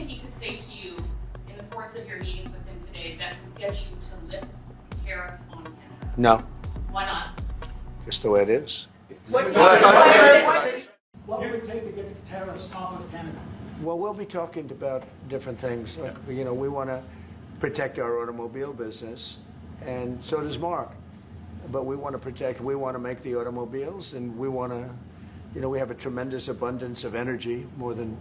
that he could say to you in the course of your meetings with him today that would get you to lift tariffs on Canada? No. Why not? Just the way it is. What would it take to get the tariffs off of Canada? Well, we'll be talking about different things. Look, we want to protect our automobile business, and so does Mark. But we want to make the automobiles, and we want to, we have a tremendous abundance of energy, more than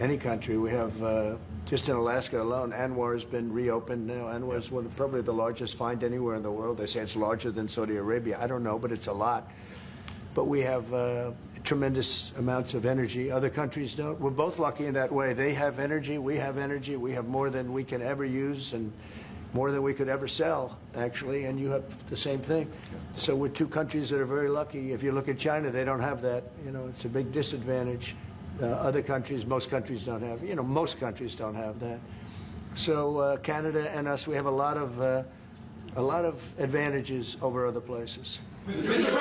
any country. We have, just in Alaska alone, Anwar has been reopened now. Anwar is probably the largest find anywhere in the world. They say it's larger than Saudi Arabia. I don't know, but it's a lot. But we have tremendous amounts of energy. Other countries don't. We're both lucky in that way. They have energy, we have energy. We have more than we can ever use and more than we could ever sell, actually, and you have the same thing. So we're two countries that are very lucky. If you look at China, they don't have that. It's a big disadvantage. Other countries, most countries don't have. Most countries don't have that. So Canada and us, we have a lot of advantages over other places. Mr.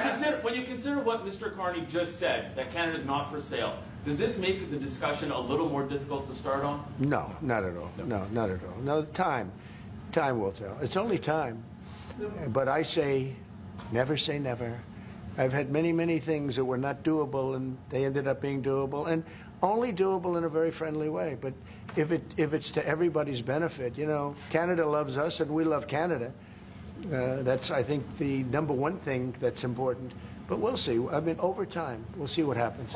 President, when you consider what Mr. Carney just said, that Canada is not for sale, does this make the discussion a little more difficult to start on? No, not at all. No, not at all. No, time will tell. It's only time. But I say, never say never. I've had many, many things that were not doable, and they ended up being doable, and only doable in a very friendly way. But if it's to everybody's benefit, Canada loves us and we love Canada. That's, I think, the number one thing that's important. But we'll see. I mean, over time, we'll see what happens.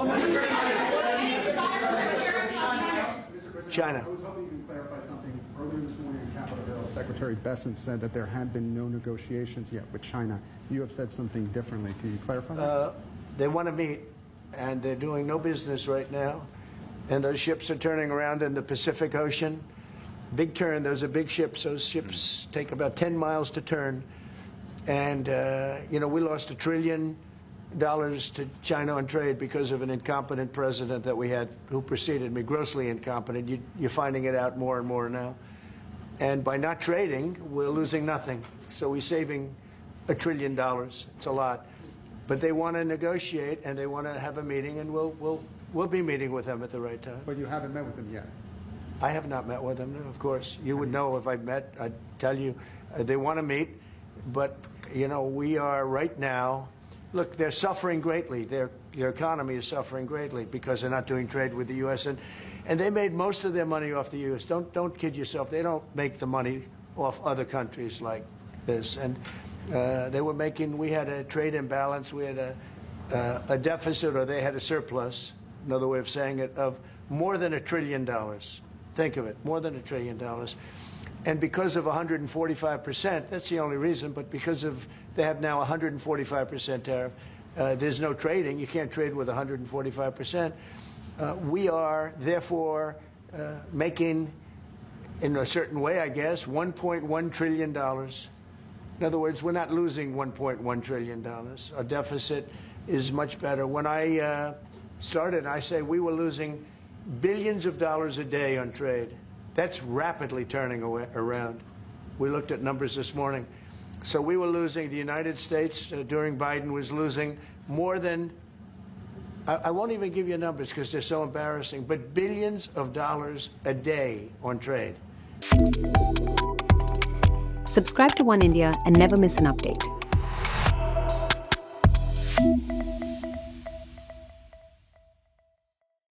China. I was hoping you can clarify something. Earlier this morning in Capitol Hill, Secretary Bessent said that there had been no negotiations yet with China. You have said something differently. Can you clarify that? They want to meet, and they're doing no business right now. And those ships are turning around in the Pacific Ocean. Big turn. Those are big ships. Those ships take about 10 miles to turn. And, we lost $1 trillion to China on trade because of an incompetent president that we had who preceded me, grossly incompetent. You're finding it out more and more now. And by not trading, we're losing nothing. So we're saving $1 trillion. It's a lot. But they want to negotiate, and they want to have a meeting, and we'll be meeting with them at the right time. But you haven't met with them yet. I have not met with them, no, of course. You would know if I met. I'd tell you. They want to meet, but, we are right now. Look, they're suffering greatly. Their economy is suffering greatly because they're not doing trade with the U.S. And they made most of their money off the U.S. Don't kid yourself. They don't make the money off other countries like this. And they were making. We had a trade imbalance. We had a deficit, or they had a surplus. Another way of saying it, of more than $1 trillion. Think of it, more than $1 trillion. And because of 145%, that's the only reason, but because of they have now 145% tariff, there's no trading. You can't trade with 145%. We are, therefore, making, in a certain way, I guess, $1.1 trillion. In other words, we're not losing $1.1 trillion. Our deficit is much better. When I started, I say we were losing billions of dollars a day on trade. That's rapidly turning around. We looked at numbers this morning. So we were losing, the United States during Biden was losing more than, I won't even give you numbers because they're so embarrassing, but billions of dollars a day on trade. Subscribe to One India and never miss an update.